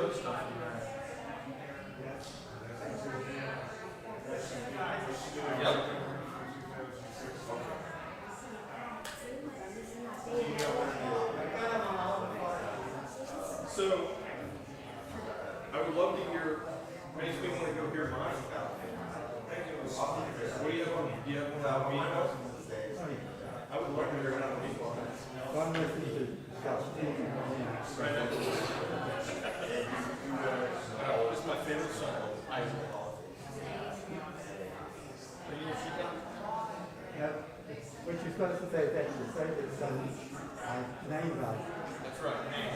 other stuff. Yep. So, I would love to hear, makes me want to go hear mine. What do you have on? Do you have meatballs? I would love to hear about meatballs. I'm listening to Scott Stevens. Right now. This is my favorite song. What you're supposed to say is that you say that son's name right. That's right, name.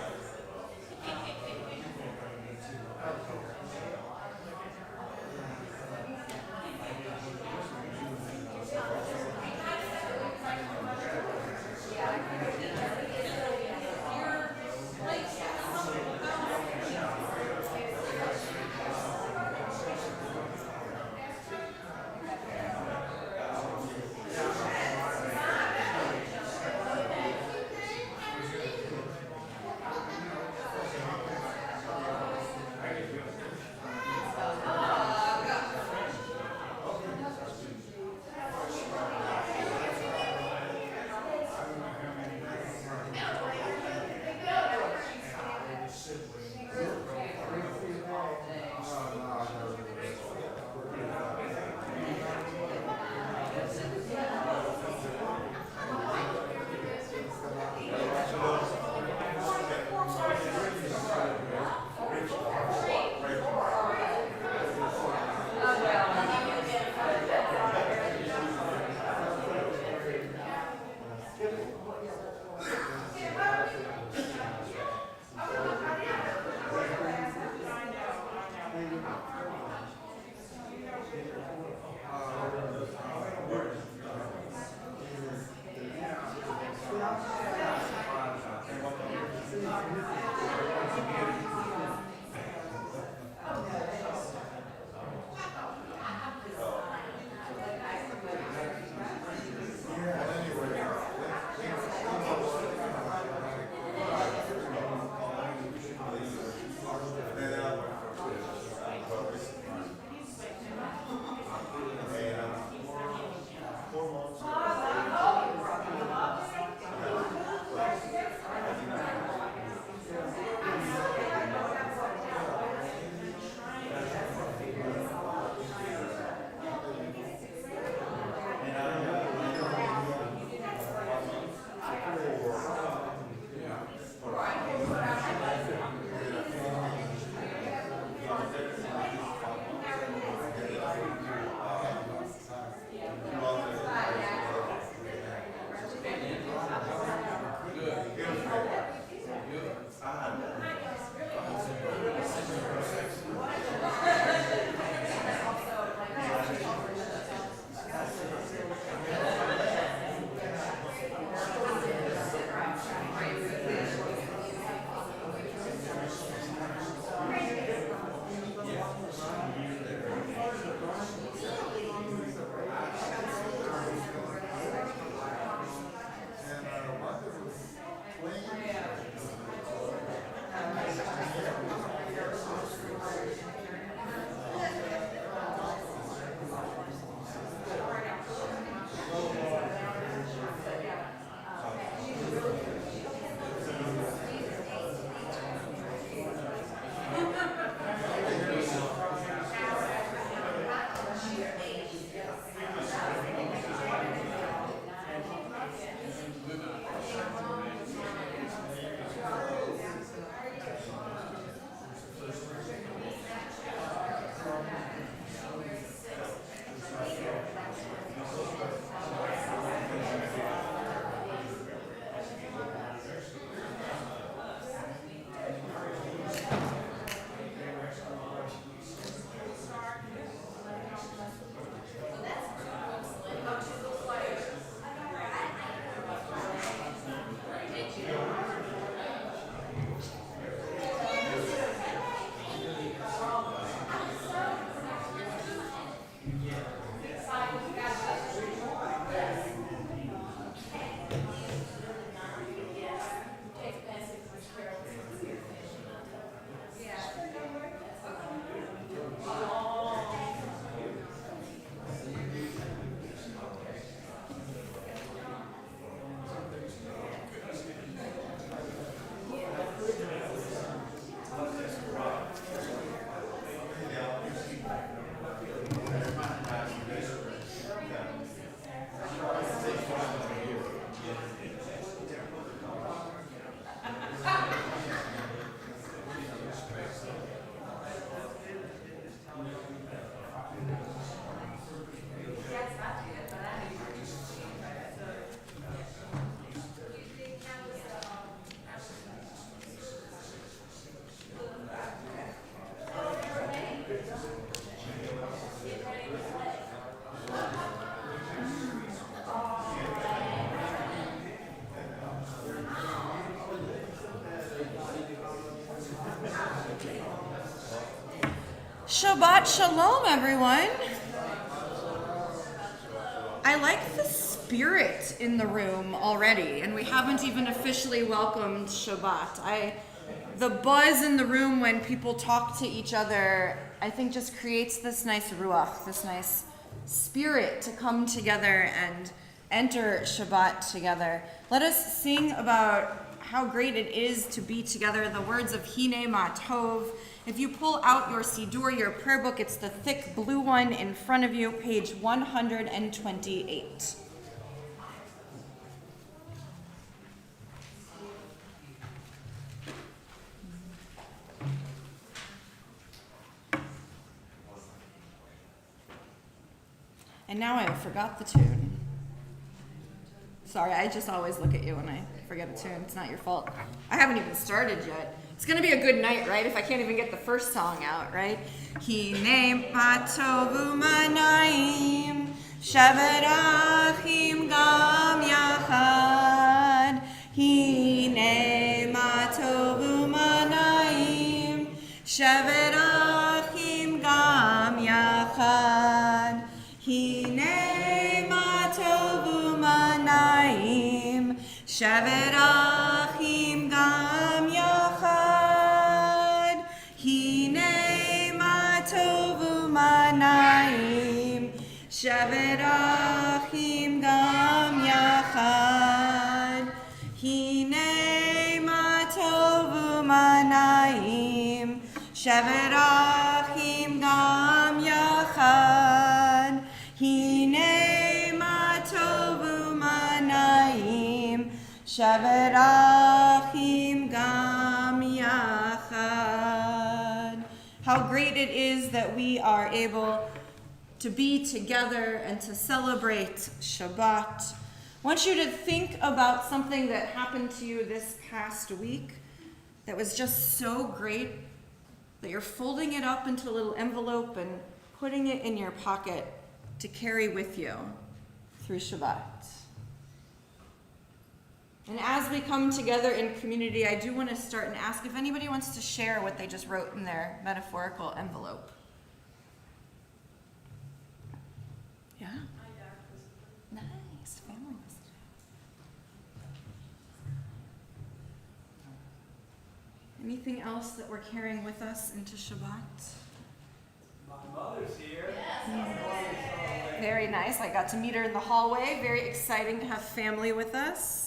Shabbat Shalom, everyone. I like the spirit in the room already, and we haven't even officially welcomed Shabbat. The buzz in the room when people talk to each other, I think just creates this nice ruach, this nice spirit to come together and enter Shabbat together. Let us sing about how great it is to be together. The words of Hine Ma Tov. If you pull out your Siddur, your prayer book, it's the thick blue one in front of you, page 128. And now I forgot the tune. Sorry, I just always look at you when I forget a tune. It's not your fault. I haven't even started yet. It's going to be a good night, right? If I can't even get the first song out, right? Hine ma tovu manayim, shevet achim gam yachad. Hine ma tovu manayim, shevet achim gam yachad. Hine ma tovu manayim, shevet achim gam yachad. Hine ma tovu manayim, shevet achim gam yachad. Hine ma tovu manayim, shevet achim gam yachad. Hine ma tovu manayim, shevet achim gam yachad. How great it is that we are able to be together and to celebrate Shabbat. I want you to think about something that happened to you this past week that was just so great that you're folding it up into a little envelope and putting it in your pocket to carry with you through Shabbat. And as we come together in community, I do want to start and ask if anybody wants to share what they just wrote in their metaphorical envelope. Yeah? Nice. Family was Anything else that we're carrying with us into Shabbat? My mother's here. Very nice. I got to meet her in the hallway. Very exciting to have family with us.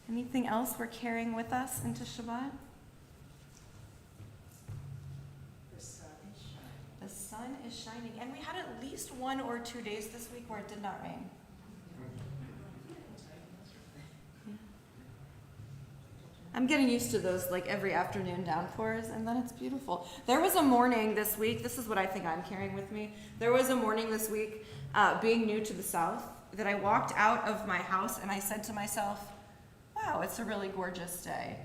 Anything else we're carrying with us into Shabbat? The sun is shining. The sun is shining. And we had at least 1 or 2 days this week where it did not rain. I'm getting used to those like every afternoon downpours, and then it's beautiful. There was a morning this week, this is what I think I'm carrying with me. There was a morning this week, being new to the South, that I walked out of my house and I said to myself, wow, it's a really gorgeous day.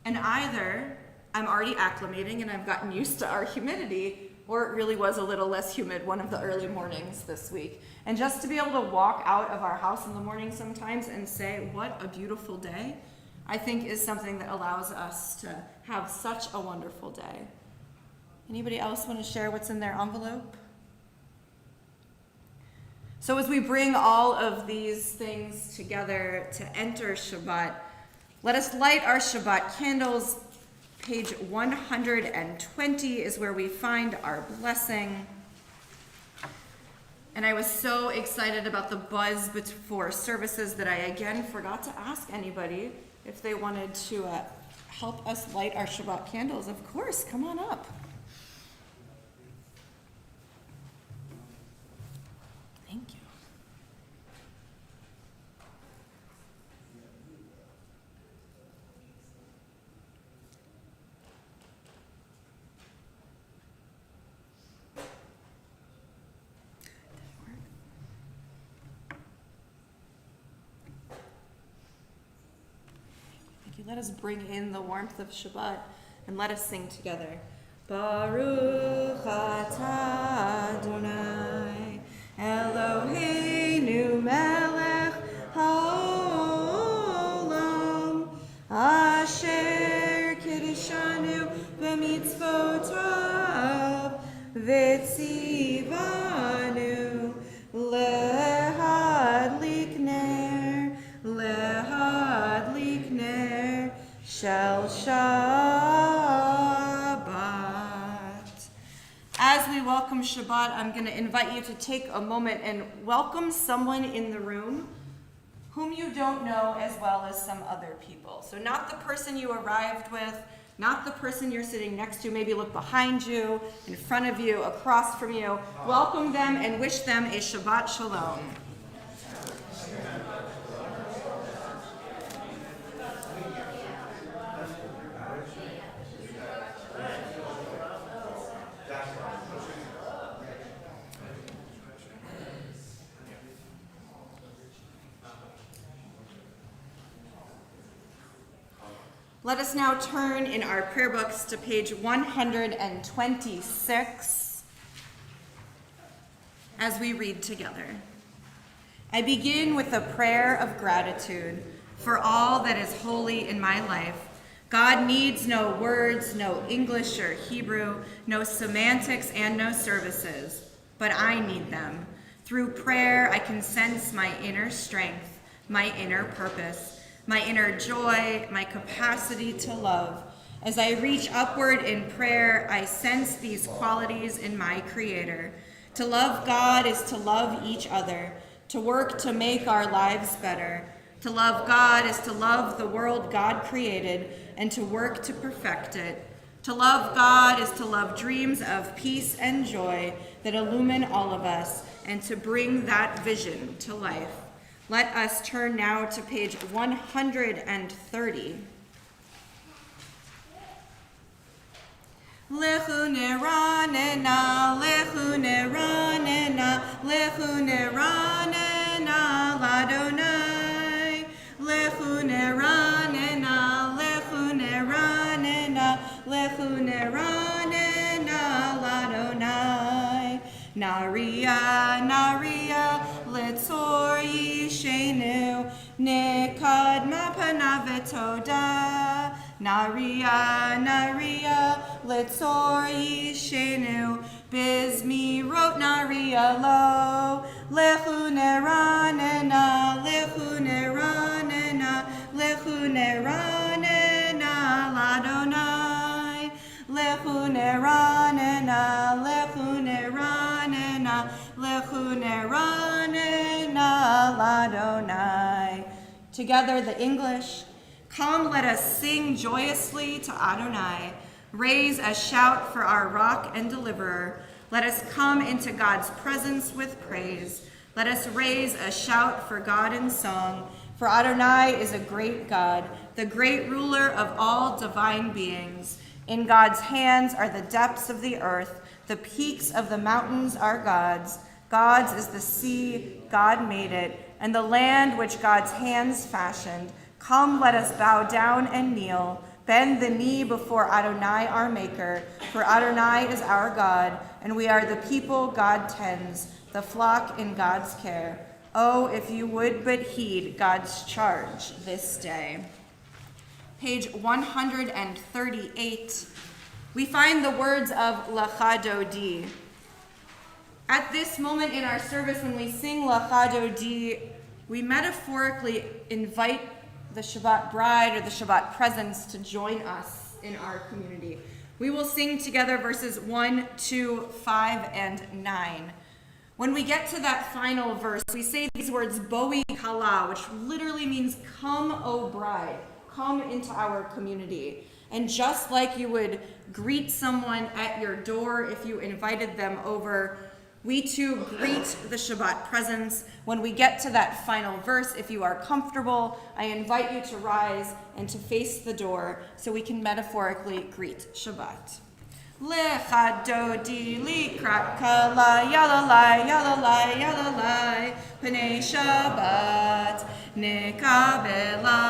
And either I'm already acclimating and I've gotten used to our humidity, or it really was a little less humid one of the early mornings this week. And just to be able to walk out of our house in the morning sometimes and say, what a beautiful day, I think is something that allows us to have such a wonderful day. Anybody else want to share what's in their envelope? So as we bring all of these things together to enter Shabbat, let us light our Shabbat candles. Page 120 is where we find our blessing. And I was so excited about the buzz before services that I again forgot to ask anybody if they wanted to help us light our Shabbat candles. Of course, come on up. Thank you. Let us bring in the warmth of Shabbat and let us sing together. Baruch atah Adonai Eloheinu melech haolam asher kiddushanu b'mitzvot welcome Shabbat, I'm going to invite you to take a moment and welcome someone in the room whom you don't know as well as some other people. So not the person you arrived with, not the person you're sitting next to. Maybe look behind you, in front of you, across from you. Welcome them and wish them a Shabbat Shalom. Let us now turn in our prayer books to page 126 as we read together. I begin with a prayer of gratitude for all that is holy in my life. God needs no words, no English or Hebrew, no semantics and no services, but I need them. Through prayer, I can sense my inner strength, my inner purpose, my inner joy, my capacity to love. As I reach upward in prayer, I sense these qualities in my Creator. To love God is to love each other, to work to make our lives better. To love God is to love the world God created and to work to perfect it. To love God is to love dreams of peace and joy that illumine all of us and to bring that vision to life. Let us turn now to page 130. Lechu neranena, lechu neranena, lechu neranena, ladonai. Lechu neranena, lechu neranena, lechu neranena, ladonai. Naria, naria, letzor yishenu, nekadma panav v'toda. Naria, naria, letzor yishenu, bizmirot naria lo. Lechu neranena, lechu neranena, lechu neranena, ladonai. Lechu neranena, lechu neranena, lechu neranena, ladonai. Together the English. Come, let us sing joyously to Adonai. Raise a shout for our rock and deliverer. Let us come into God's presence with praise. Let us raise a shout for God in song. For Adonai is a great God, the great ruler of all divine beings. In God's hands are the depths of the earth. The peaks of the mountains are God's. God's is the sea, God made it, and the land which God's hands fashioned. Come, let us bow down and kneel. Bend the knee before Adonai our Maker, for Adonai is our God, and we are the people God tends, the flock in God's care. Oh, if you would but heed God's charge this day. Page 138, we find the words of Lecha Dodi. At this moment in our service, when we sing Lecha Dodi, we metaphorically invite the Shabbat bride or the Shabbat presence to join us in our community. We will sing together verses 1, 2, 5, and 9. When we get to that final verse, we say these words, Boi Kala, which literally means, come, O bride, come into our community. And just like you would greet someone at your door if you invited them over, we too greet the Shabbat presence. When we get to that final verse, if you are comfortable, I invite you to rise and to face the door so we can metaphorically greet Shabbat. Lecha dodi likrat kala yalalai yalalai yalalai pnei Shabbat nekabela.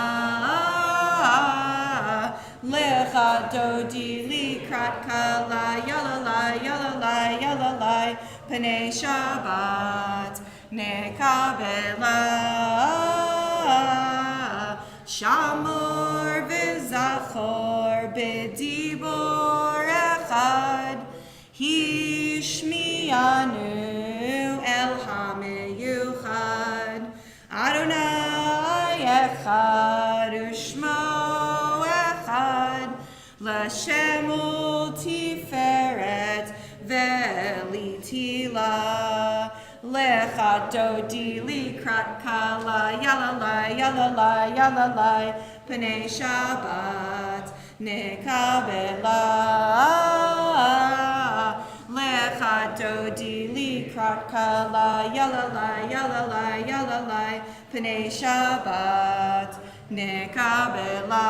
Lecha dodi likrat kala yalalai yalalai yalalai pnei Shabbat nekabela. Shamor v'zachor b'dibor echad hishmiyanu el hamiyuchad Adonai echad u'shmo echad Hashem Tiferet Velitila Lecha Dodi Likrat Kala Yalalai Yalalai Yalalai Pnei Shabbat Nekabela Lecha Dodi Likrat Kala Yalalai Yalalai Yalalai Pnei Shabbat Nekabela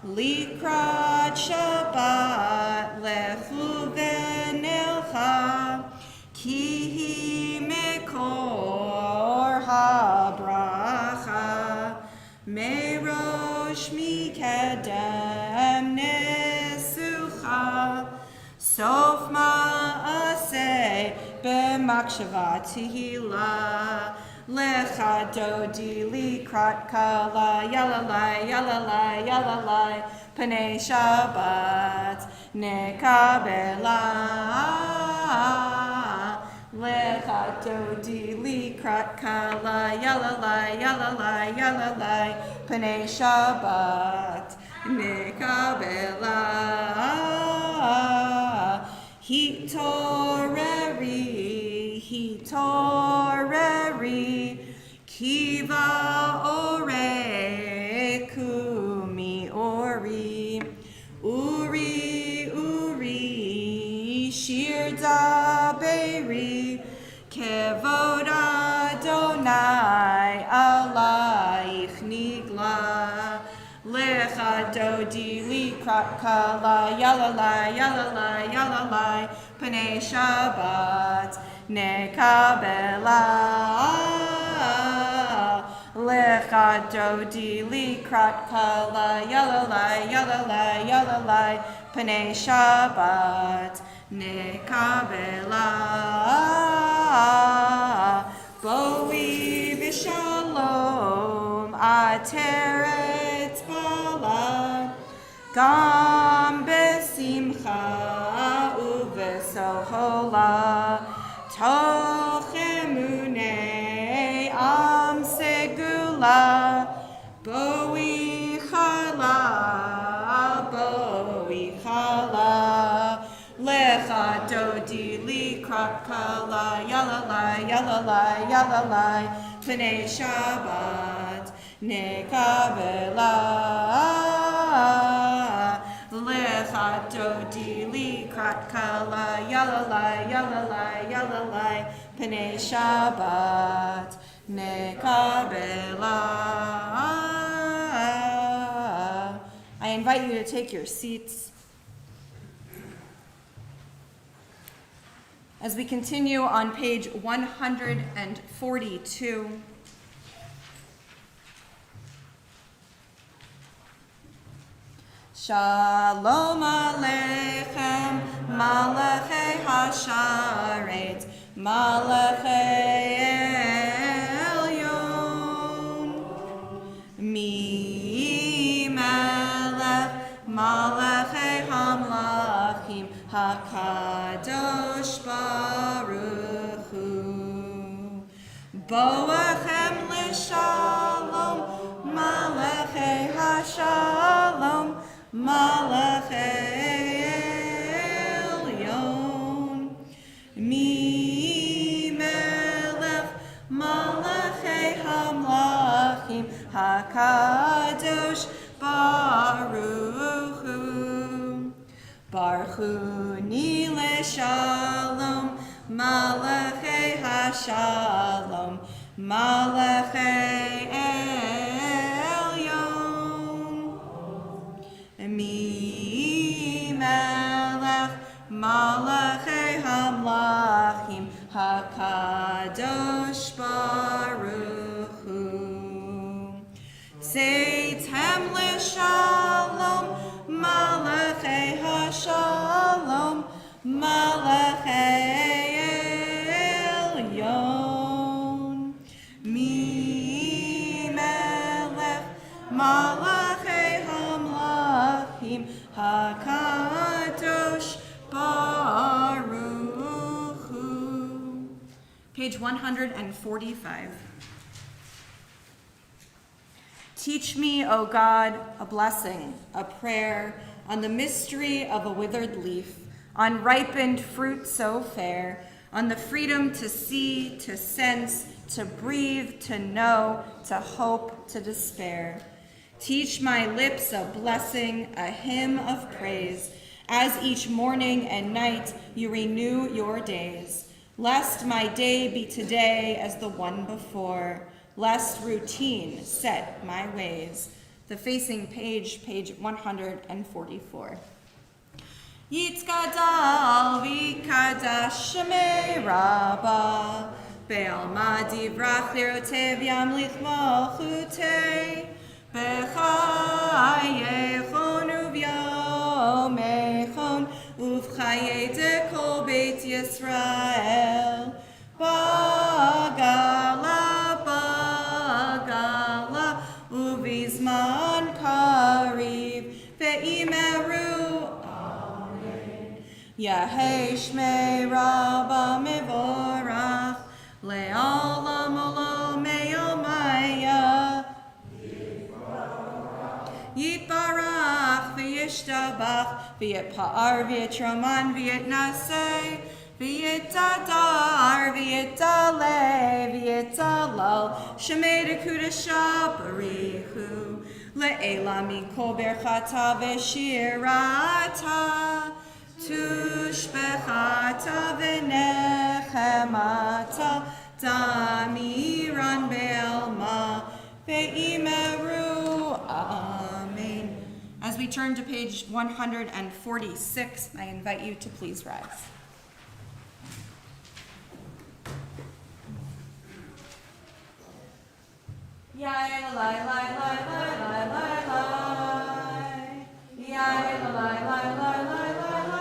Likrat Shabbat Lechu Venelcha Ki Mekor HaBracha Merosh Mikedem Nesucha Sof Ma'aseh B'makshava Tehila Lecha Dodi Likrat Kala Yalalai Yalalai Yalalai Pnei Shabbat Nekabela Lecha Dodi Likrat Kala Yalalai Yalalai Yalalai Pnei Shabbat Nekabela Hitoreri Kiva Ore Kumi Uri Uri Shir Daberi Kevod Adonai Alaich Nigla Lecha Dodi Likrat Kala Yalalai Yalalai Yalalai Pnei Shabbat Nekabela Lecha Dodi Likrat Kala Yalalai Yalalai Yalalai Pnei Shabbat Nekabela Boi V'Shalom Ateret Bala Gam Besimcha Uvesohola Toch Emunei Am Segula Boi Chala Lecha Dodi Likrat Kala Yalalai Yalalai Yalalai Pnei Shabbat Nekabela Lecha Dodi Likrat Kala Yalalai Yalalai Yalalai Pnei Shabbat Nekabela. I invite you to take your seats as we continue on page 142. Shalom Aleichem, Malachei Hasharet, Malachei Elyon, Mi Melech, Malachei Hamlachim, HaKadosh Baruch Hu, Boachem L'Shalom, Malachei Hashalom, Malachei Elyon, Mi Melech, Malachei Hamlachim, HaKadosh Baruch Hu, Baruch Hu Ni L'Shalom, Malachei Hashalom, Malachei Elyon, Mi Melech, Malachei Hamlachim, HaKadosh Baruch Hu. Seitem L'Shalom, Malachei Hashalom, Malachei Elyon, Mi Melech, Malachei Hamlachim, HaKadosh Baruch Hu. Page 145. Teach me, O God, a blessing, a prayer, on the mystery of a withered leaf, on ripened fruit so fair, on the freedom to see, to sense, to breathe, to know, to hope, to despair. Teach my lips a blessing, a hymn of praise, as each morning and night you renew your days. Lest my day be today as the one before, lest routine set my ways. The facing page, page 144. Yitzgadal v'kadash shemei rabba, be'alma divrach lirotev yamlich malchutei, b'chayechon uvyomechon, uv'chaye dekol beit Yisrael, bagala, uvizman kariv, ve'imeru, Yahei Shmei Rabba Mevorach, Le'olam Olam Me'omaya, Yitbarach v'yishtabach, v'yitpa'ar v'yitraman v'yitnaseh, v'yitadar v'yitaleh v'yitalal, Shemei dekudasha barichu, Le'ela mikol berchata v'shirata, Tushbechata v'nechemata, Damiran be'alma, ve'imeru, amen. As we turn to page 146, I invite you to please rise. Yai lai lai lai lai lai lai lai. Yai lai lai lai lai lai lai.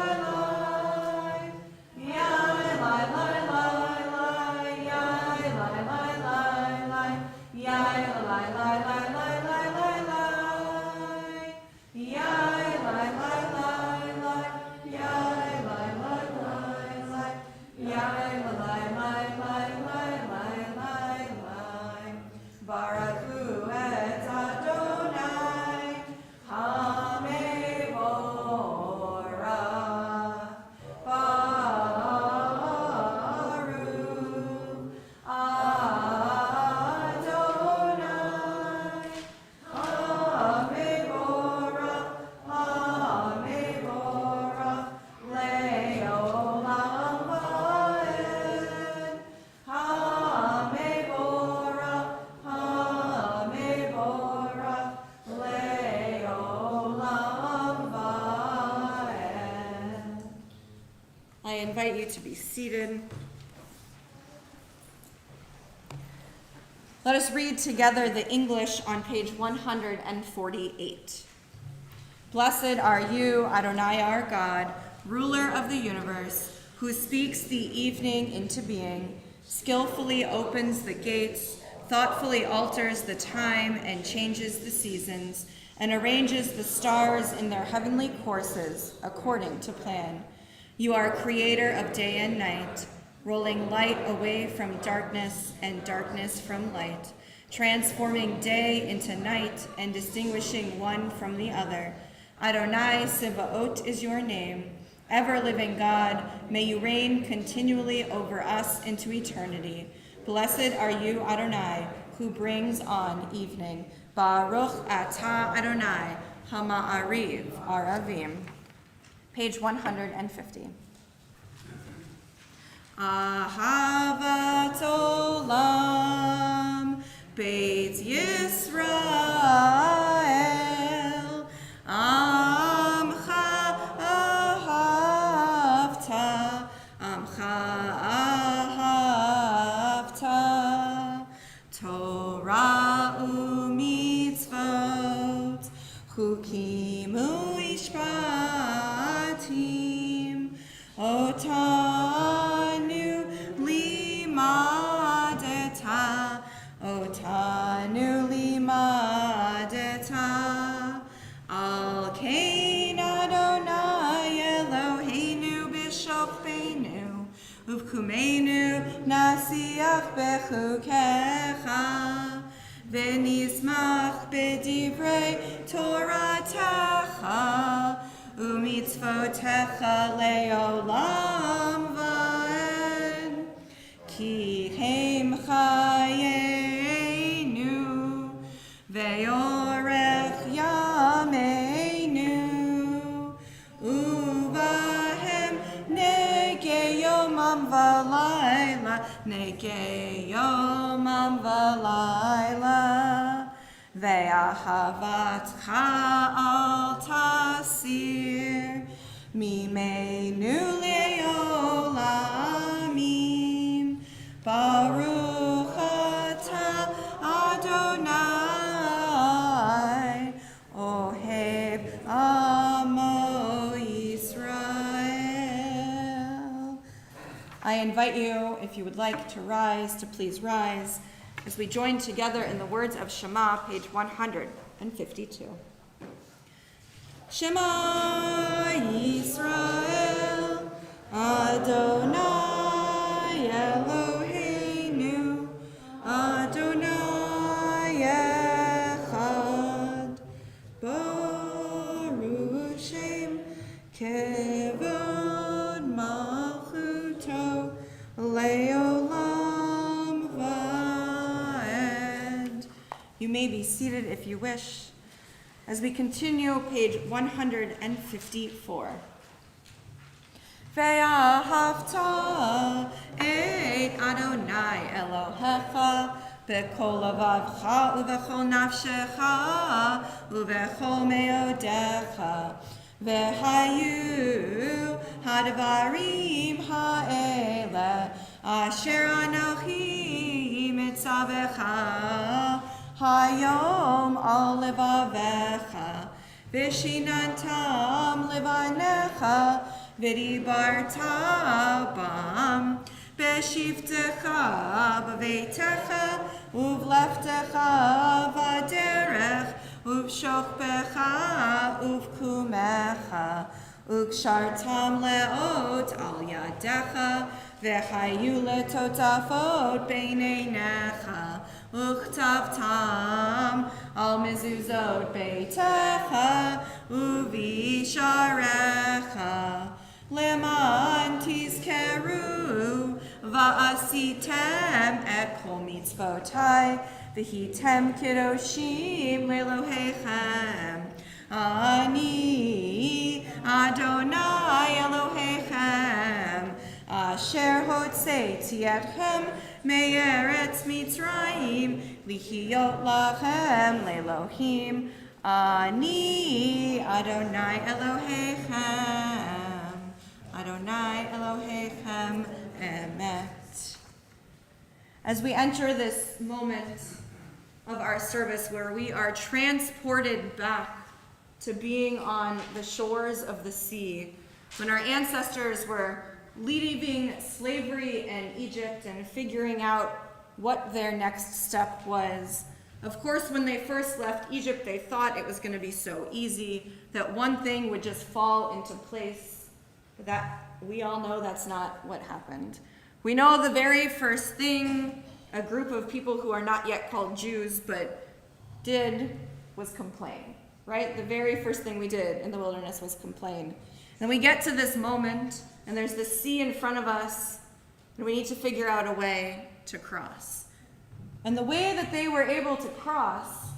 I invite you to be seated. Let us read together the English on page 148. Blessed are you, Adonai our God, ruler of the universe, who speaks the evening into being, skillfully opens the gates, thoughtfully alters the time and changes the seasons, and arranges the stars in their heavenly courses according to plan. You are creator of day and night, rolling light away from darkness and darkness from light, transforming day into night and distinguishing one from the other. Adonai Sevaot is your name. Ever-living God, may you reign continually over us into eternity. Blessed are you, Adonai, who brings on evening. Baruch atah Adonai, hama'ariv aravim. Page 150. Ahavat olam, Beit Yisrael, Amcha ahavta, Torah u'mitzvot, chukim u'ishpatim, otanu limadeta, al kain Adonai Eloheinu b'shofenu, uvkumenu nasiach bechukecha, ונשמח בדברי תורתך ומצוותיך לעולם ועד. כי הם חיינו ואורך ימינו, ובהם נגי יומם ולילה, נגי יומם ולילה. ואהבתך אל תסיר ממנו לעולמים. ברוך אתה אדוני אוהב עמו Israel. I invite you, if you would like to rise, to please rise as we join together in the words of Shema, page 152. Shema Yisrael, Adonai Eloheinu, Adonai Echad, Baruch Shem Kevod Malchuto Leolam Vaed. You may be seated if you wish, as we continue page 154. Ve'ahavta et Adonai Elohecha b'kol lavavcha u'v'chol nafshecha u'v'chol meodecha ve'hayu hadvarim ha'ele asher anochi mitzavecha hayom al levavecha v'shinantam levanecha v'dibarta bam b'shivtecha b'veitecha uv'leftecha v'derech uv'shokbecha uv'kumecha u'kshartam leot al yadecha v'chayu letotafot b'neinecha uchtavtam al mezuzot beitecha uvisharecha leman tizkeru va'asitem et kol mitzvotai v'hitem kiddoshim lelohechem ani Adonai Elohechem asher hotzeiti etchem me'eretz Mitzrayim lichiyot lachem le'elohim ani Adonai Elohechem Adonai Elohechem emet. As we enter this moment of our service where we are transported back to being on the shores of the sea, when our ancestors were leaving slavery in Egypt and figuring out what their next step was. Of course, when they first left Egypt, they thought it was going to be so easy that one thing would just fall into place. But that we all know that's not what happened. We know the very first thing a group of people who are not yet called Jews but did was complain, right? The very first thing we did in the wilderness was complain. Then we get to this moment, and there's this sea in front of us, and we need to figure out a way to cross. And the way that they were able to cross,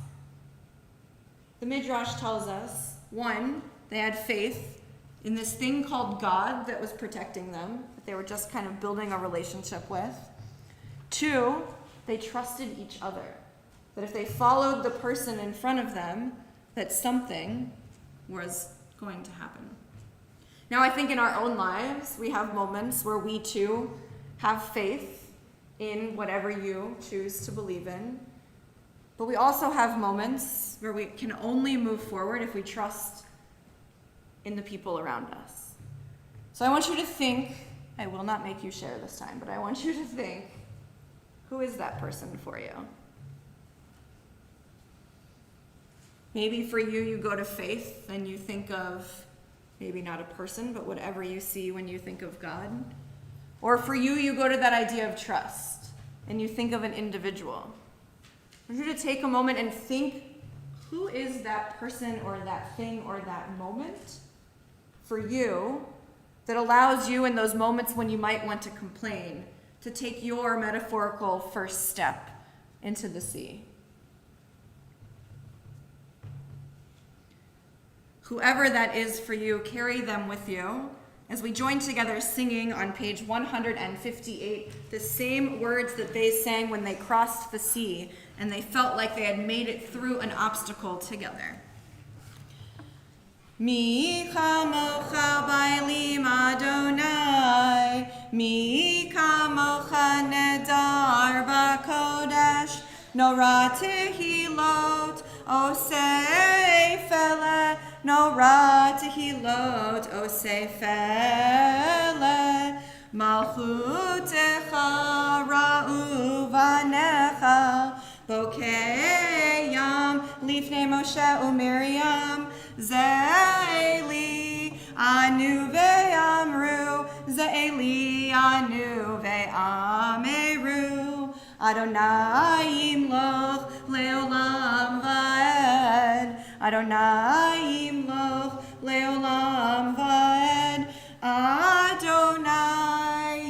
the Midrash tells us, one, they had faith in this thing called God that was protecting them, that they were just kind of building a relationship with. Two, they trusted each other, that if they followed the person in front of them, that something was going to happen. Now, I think in our own lives, we have moments where we too have faith in whatever you choose to believe in. But we also have moments where we can only move forward if we trust in the people around us. So I want you to think, I will not make you share this time, but I want you to think, who is that person for you? Maybe for you, you go to faith and you think of maybe not a person, but whatever you see when you think of God. Or for you, you go to that idea of trust and you think of an individual. I want you to take a moment and think, who is that person or that thing or that moment for you that allows you in those moments when you might want to complain to take your metaphorical first step into the sea? Whoever that is for you, carry them with you as we join together singing on page 158 the same words that they sang when they crossed the sea and they felt like they had made it through an obstacle together. Mi chamocha bailim Adonai, mi kamocha nedar b'kodesh, nora tehilot osei fele, nora tehilot osei fele, malchutecha ra'u vanecha, bokeyam lifnei Moshe u'Miriam, Ze'eli anu ve'amru, Ze'eli anu ve'ameru, Adonai yimloch le'olam va'ed, Adonai yimloch le'olam va'ed, Adonai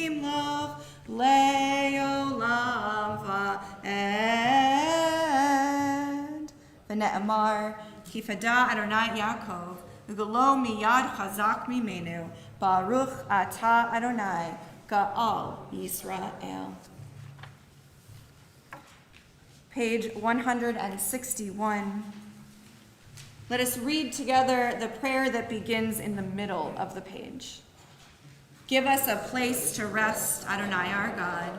yimloch le'olam va'ed. V'ne'amar, Ki fada Adonai Yaakov, Ugolo miyad chazak mimenu, Baruch ata Adonai, Ga'al Yisrael. Page 161. Let us read together the prayer that begins in the middle of the page. Give us a place to rest, Adonai our God.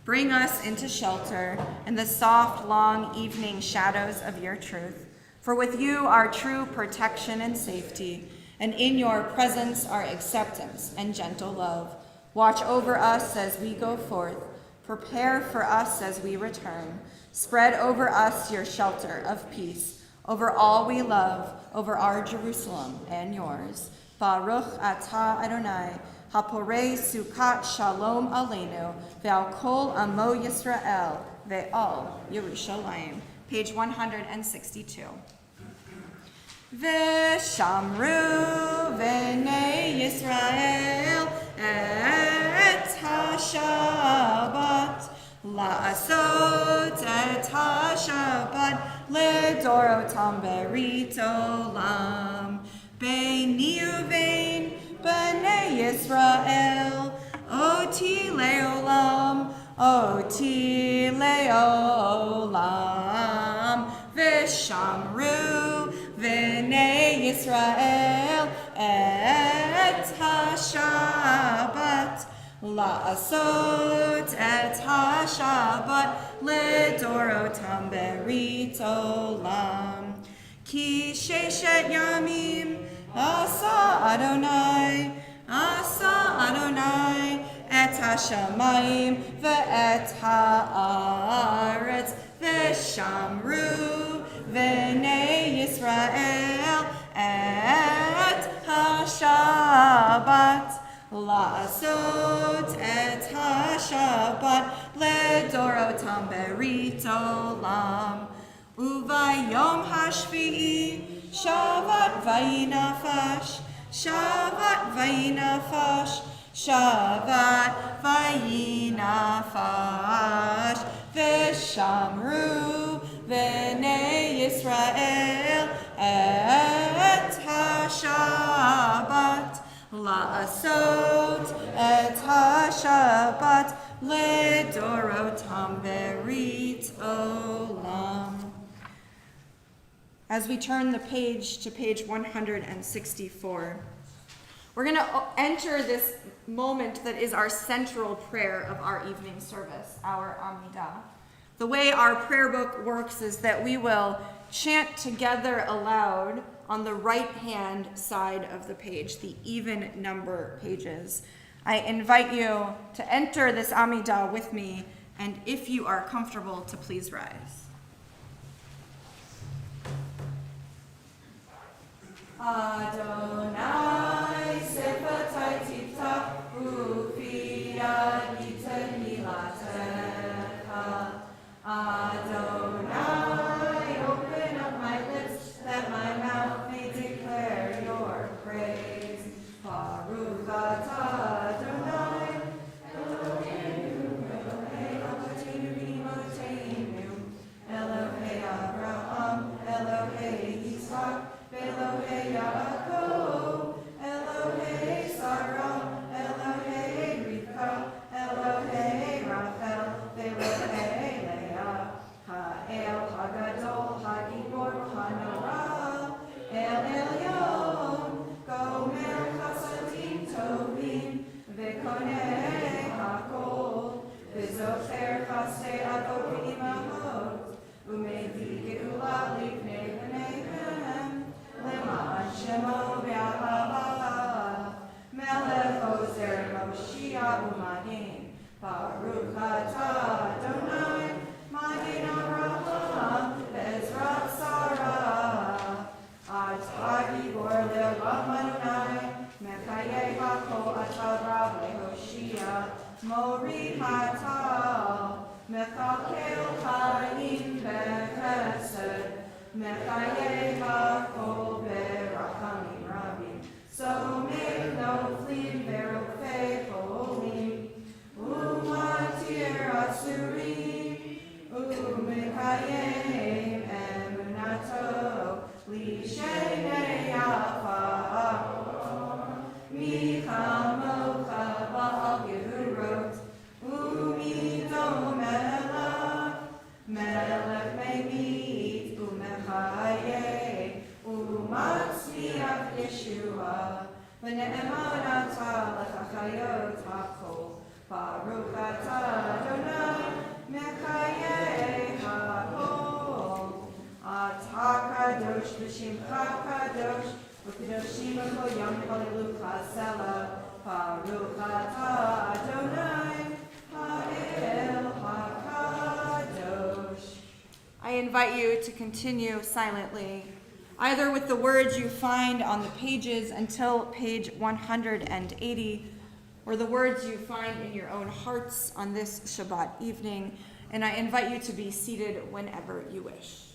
Bring us into shelter in the soft, long evening shadows of your truth. For with you are true protection and safety, and in your presence are acceptance and gentle love. Watch over us as we go forth. Prepare for us as we return. Spread over us your shelter of peace, over all we love, over our Jerusalem and yours. Baruch atah Adonai, haporei sukat shalom aleinu, ve'al kol amo Yisrael, ve'al Yerushalayim. Page 162. V'shamru v'nei Yisrael et ha-shabbat, la'asot et ha-shabbat ledorotam berit olam, beini uvein b'nei Yisrael, oti le'olam, oti le'olam, v'shamru v'nei Yisrael et ha-shabbat, la'asot et ha-shabbat ledorotam berit olam. Ki sheshet yamim asa Adonai et ha-shamayim ve'et ha'aretz, v'shamru v'nei Yisrael et ha-shabbat, la'asot et ha-shabbat ledorotam berit olam. Uvayom hashvi'i shavat vayinafash, shavat vayinafash, shavat vayinafash, v'shamru v'nei Yisrael et ha-shabbat, la'asot et ha-shabbat ledorotam berit olam. As we turn the page to page 164, we're going to enter this moment that is our central prayer of our evening service, our Amidah. The way our prayer book works is that we will chant together aloud on the right-hand side of the page, the even number pages. I invite you to enter this Amidah with me, and if you are comfortable, to please rise. Adonai sefatai tiftach ufi yad yiten milatecha. Yaakov, Elohei Sarah, Elohei Rivka, Elohei Rachel, Elohei Leah, Ha'el Hagadol, Hagibor, Hanorah, El Elyon, Gomer Chasadim Tovim, Vekonei Hakol, V'zocher Chasdei Avot V'imahot, Umevi Geula Livnei B'neihem, Leman Shemo V'Ahava, Melech Ozer Moshiach U'Magen, Baruch Atah Adonai, Magen Avraham, Bezrat Sarah, Atah Gibor Le'olam Adonai, Mechayei Hakol Atah Rav Lehoshia, Mori Hatal, Mechakel Chaim Bechesed, Mechayei Hakol Berachamim Rabim, Somech Noflim Berofei Cholim, Umatir Asurim, Umekayem Emunato, Lishenei Yafa, Michamocha Baal Gevurot, Umidom Melech, Melech Meimit, Umechayei, Umatzliach Yeshua, V'ne'eman atah lechachayot hakol, Baruch atah Adonai, Mechayei hakol, Atah kadosh v'shimcha kadosh, V'kadoshim v'kol yom halelucha selah, Baruch atah Adonai, Ha'el HaKadosh. I invite you to continue silently, either with the words you find on the pages until page 180, or the words you find in your own hearts on this Shabbat evening, and I invite you to be seated whenever you wish.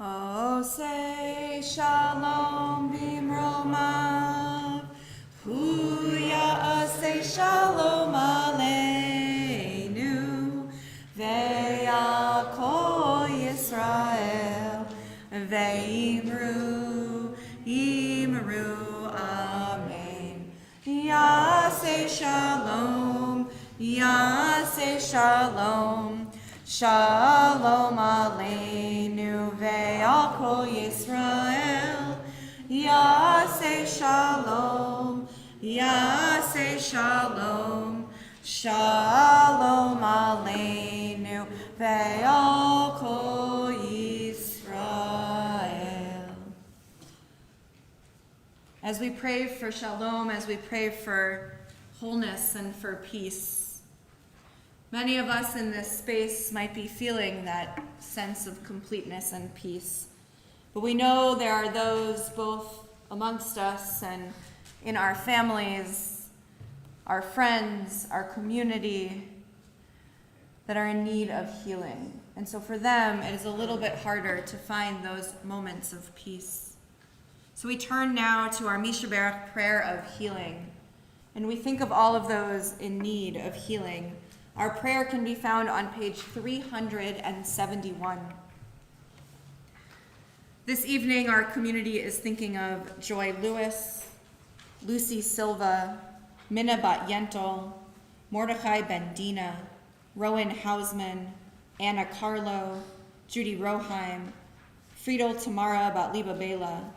Oh, say shalom bimromav, hu ya'aseh shalom aleinu, ve'yakol Yisrael, ve'imru, imru, amen. Ya'aseh shalom, ya'aseh shalom, shalom aleinu ve'al kol Yisrael. Ya'aseh shalom, ya'aseh shalom, shalom aleinu ve'al kol Yisrael. as we pray for shalom, as we pray for wholeness and for peace. Many of us in this space might be feeling that sense of completeness and peace, but we know there are those both amongst us and in our families, our friends, our community, that are in need of healing. And so for them, it is a little bit harder to find those moments of peace. So we turn now to our Mishaberach prayer of healing, and we think of all of those in need of healing. Our prayer can be found on page 371. This evening, our community is thinking of Joy Lewis, Lucy Silva, Minna Bat Yentl, Mordechai Ben-Dina, Rowan Hausman, Anna Carlo, Judy Roheim, Friedel Tamara Bat Liba Bela,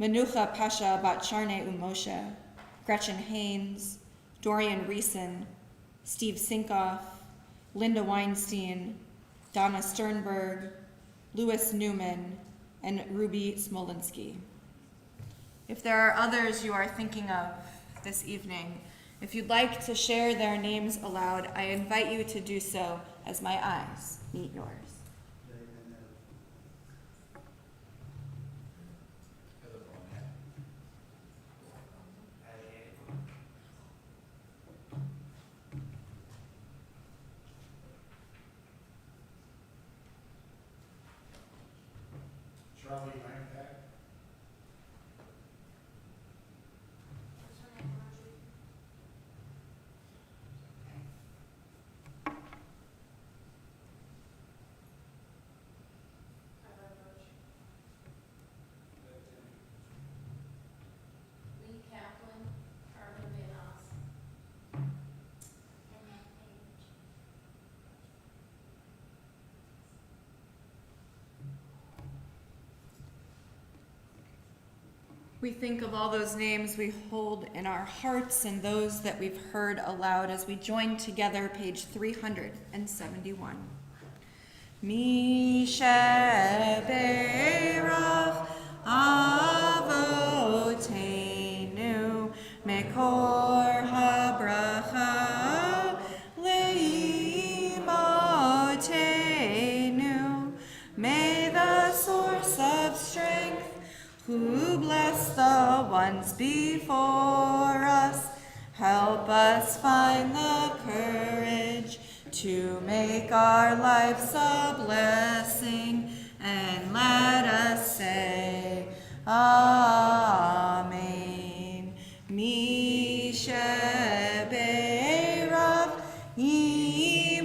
Manucha Pasha Bat Charne Umoshe, Gretchen Haynes, Dorian Reeson, Steve Sinkoff, Linda Weinstein, Donna Sternberg, Louis Newman, and Ruby Smolinski. If there are others you are thinking of this evening, if you'd like to share their names aloud, I invite you to do so as my eyes meet yours. Charlie Langback. Lee Kaplan, Carmen Venas. Annette Page. We think of all those names we hold in our hearts and those that we've heard aloud as we join together page 371. Mishaberach Avotenu Mekor HaBracha Leimotenu. May the source of strength who bless the ones before us, help us find the courage to make our lives a blessing, and let us say, Amen. Mishaberach Imotenu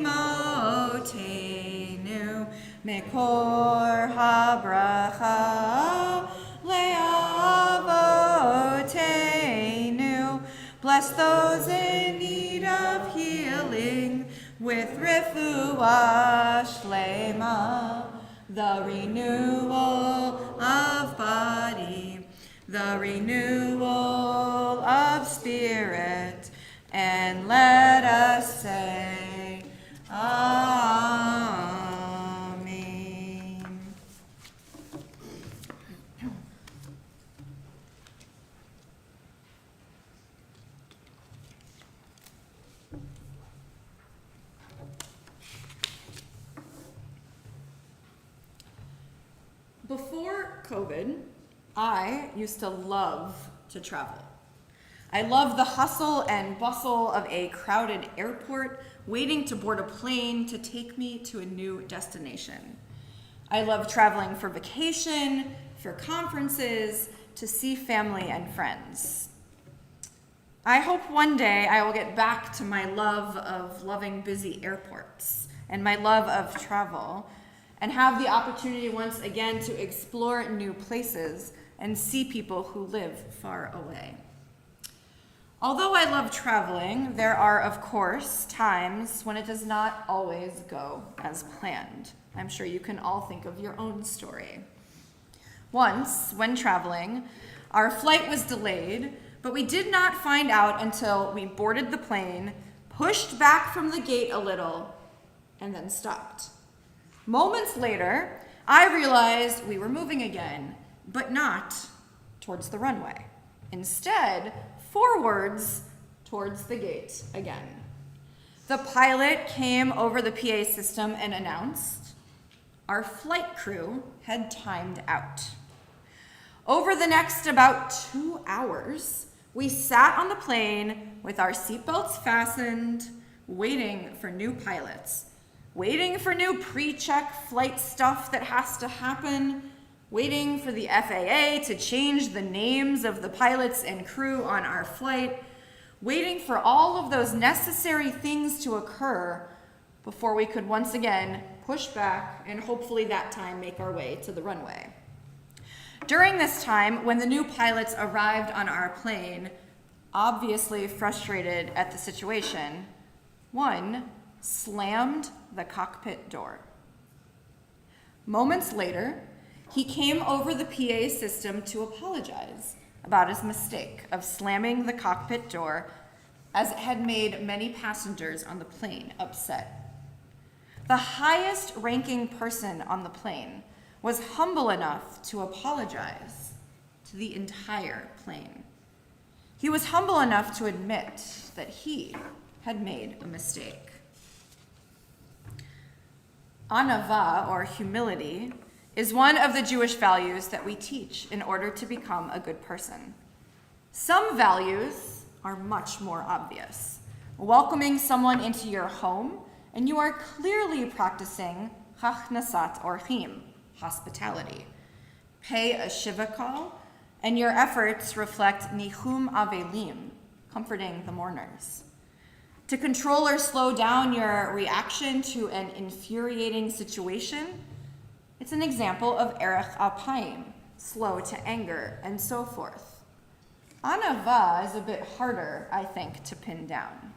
Mekor HaBracha Leavotenu. Bless those in need of healing with refuah shlema, the renewal of body, the renewal of spirit, and let us say, Amen. Before COVID, I used to love to travel. I love the hustle and bustle of a crowded airport, waiting to board a plane to take me to a new destination. I love traveling for vacation, for conferences, to see family and friends. I hope one day I will get back to my love of loving busy airports and my love of travel, and have the opportunity once again to explore new places and see people who live far away. Although I love traveling, there are, of course, times when it does not always go as planned. I'm sure you can all think of your own story. Once, when traveling, our flight was delayed, but we did not find out until we boarded the plane, pushed back from the gate a little, and then stopped. Moments later, I realized we were moving again, but not towards the runway. Instead, forwards towards the gate again. The pilot came over the PA system and announced, our flight crew had timed out. Over the next about 2 hours, we sat on the plane with our seatbelts fastened, waiting for new pilots, waiting for new pre-check flight stuff that has to happen, waiting for the FAA to change the names of the pilots and crew on our flight, waiting for all of those necessary things to occur before we could once again push back and hopefully that time make our way to the runway. During this time, when the new pilots arrived on our plane, obviously frustrated at the situation, one slammed the cockpit door. Moments later, he came over the PA system to apologize about his mistake of slamming the cockpit door, as it had made many passengers on the plane upset. The highest ranking person on the plane was humble enough to apologize to the entire plane. He was humble enough to admit that he had made a mistake. Anava, or humility, is one of the Jewish values that we teach in order to become a good person. Some values are much more obvious. Welcoming someone into your home, and you are clearly practicing hachnasat orchim, hospitality. Pay a shiva call, and your efforts reflect nichum avelim, comforting the mourners. To control or slow down your reaction to an infuriating situation, it's an example of erech apayim, slow to anger, and so forth. Anava is a bit harder, I think, to pin down.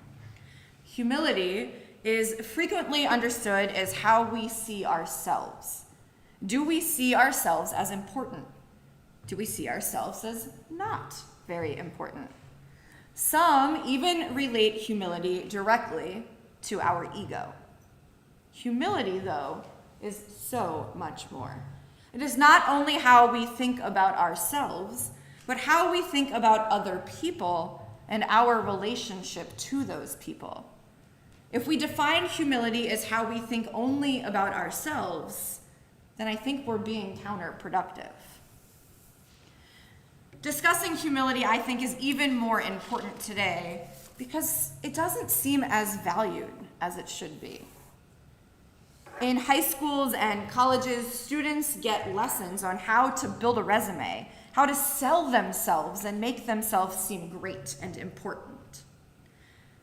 Humility is frequently understood as how we see ourselves. Do we see ourselves as important? Do we see ourselves as not very important? Some even relate humility directly to our ego. Humility, though, is so much more. It is not only how we think about ourselves, but how we think about other people and our relationship to those people. If we define humility as how we think only about ourselves, then I think we're being counterproductive. Discussing humility, I think, is even more important today because it doesn't seem as valued as it should be. In high schools and colleges, students get lessons on how to build a resume, how to sell themselves and make themselves seem great and important.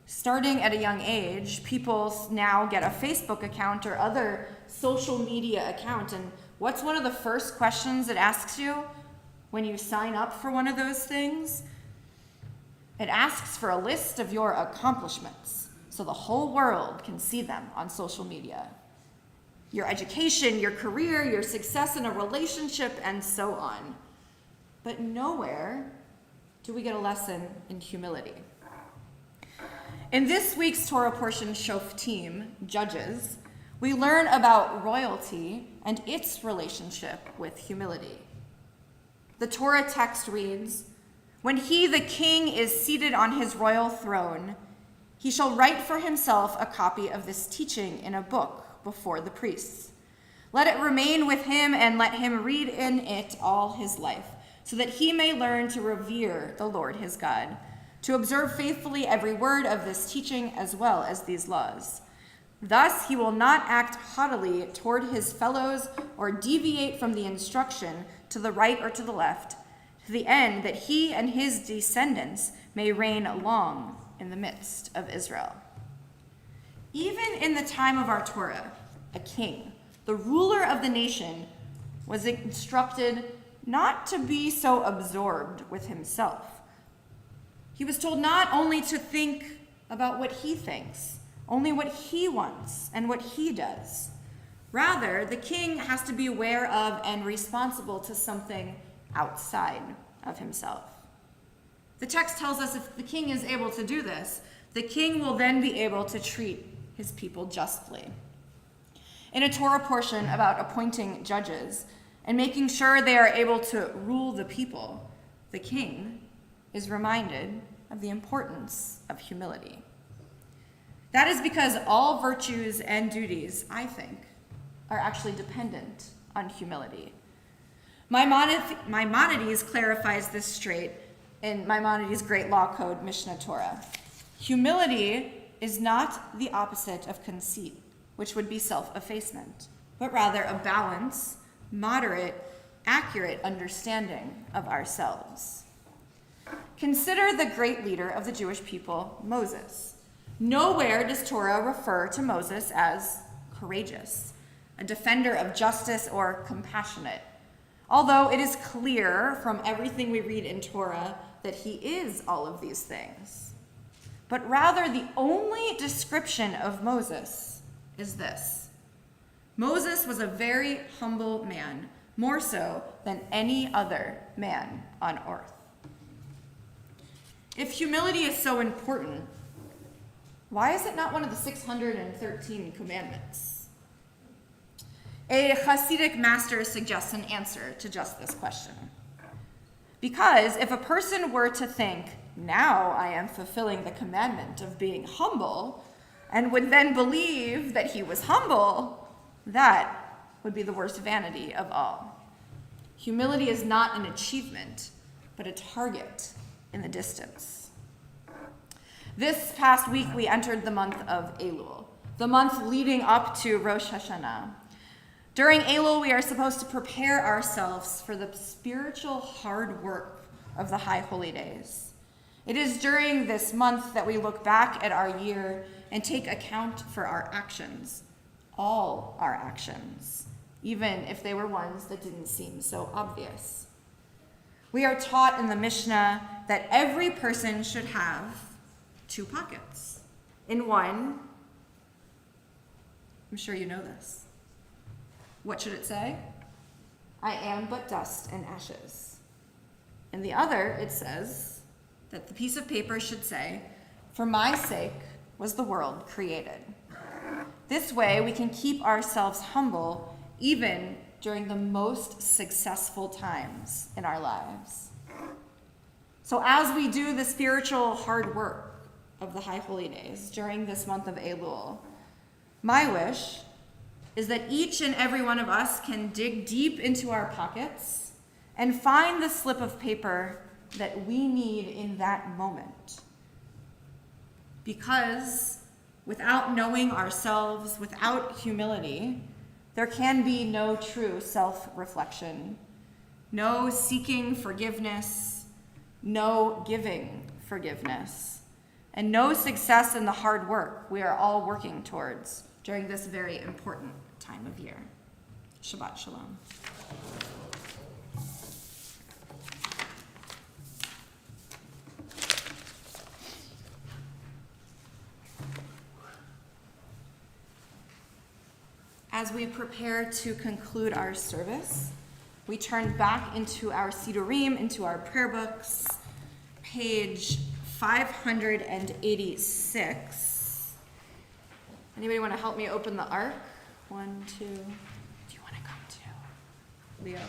Starting at a young age, people now get a Facebook account or other social media account, and what's one of the first questions it asks you when you sign up for one of those things? It asks for a list of your accomplishments so the whole world can see them on social media. Your education, your career, your success in a relationship, and so on. But nowhere do we get a lesson in humility. In this week's Torah portion, Shoftim, Judges, we learn about royalty and its relationship with humility. The Torah text reads, "When he, the king, is seated on his royal throne, he shall write for himself a copy of this teaching in a book before the priests. Let it remain with him and let him read in it all his life, so that he may learn to revere the Lord his God, to observe faithfully every word of this teaching as well as these laws. Thus he will not act haughtily toward his fellows or deviate from the instruction to the right or to the left, to the end that he and his descendants may reign long in the midst of Israel." Even in the time of our Torah, a king, the ruler of the nation, was instructed not to be so absorbed with himself. He was told not only to think about what he thinks, only what he wants and what he does. Rather, the king has to be aware of and responsible to something outside of himself. The text tells us if the king is able to do this, the king will then be able to treat his people justly. In a Torah portion about appointing judges and making sure they are able to rule the people, the king is reminded of the importance of humility. That is because all virtues and duties, I think, are actually dependent on humility. Maimonides clarifies this straight in Maimonides' great law code, Mishnah Torah. Humility is not the opposite of conceit, which would be self-effacement, but rather a balanced, moderate, accurate understanding of ourselves. Consider the great leader of the Jewish people, Moses. Nowhere does Torah refer to Moses as courageous, a defender of justice, or compassionate, although it is clear from everything we read in Torah that he is all of these things. But rather, the only description of Moses is this: Moses was a very humble man, more so than any other man on earth. If humility is so important, why is it not one of the 613 commandments? A Hasidic master suggests an answer to just this question. Because if a person were to think, now I am fulfilling the commandment of being humble, and would then believe that he was humble, that would be the worst vanity of all. Humility is not an achievement, but a target in the distance. This past week, we entered the month of Elul, the month leading up to Rosh Hashanah. During Elul, we are supposed to prepare ourselves for the spiritual hard work of the High Holy Days. It is during this month that we look back at our year and take account for our actions, all our actions, even if they were ones that didn't seem so obvious. We are taught in the Mishnah that every person should have 2 pockets. In one, I'm sure you know this. What should it say? I am but dust and ashes. In the other, it says that the piece of paper should say, for my sake was the world created. This way, we can keep ourselves humble even during the most successful times in our lives. So as we do the spiritual hard work of the High Holy Days during this month of Elul, my wish is that each and every one of us can dig deep into our pockets and find the slip of paper that we need in that moment. Because without knowing ourselves, without humility, there can be no true self-reflection, no seeking forgiveness, no giving forgiveness, and no success in the hard work we are all working towards during this very important time of year. Shabbat Shalom. As we prepare to conclude our service, we turn back into our Sidurim, into our prayer books, page 586. Anybody want to help me open the ark? 1, 2. Do you want to come too? Leo, do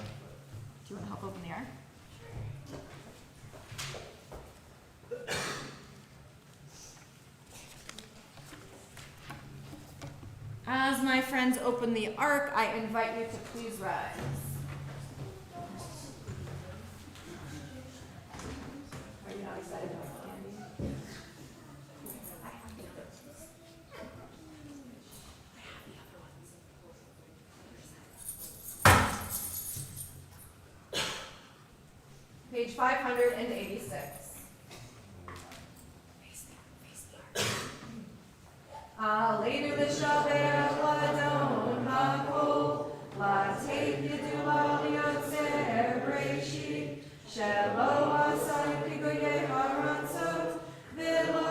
you want to help open the ark? As my friends open the ark, I invite you to please rise. Are you not excited about the candy? Page 586. Aleinu l'shaber l'adon hakol, l'ateit yedua liotzer breishi, shelo asai pigoyei haratzot, v'lo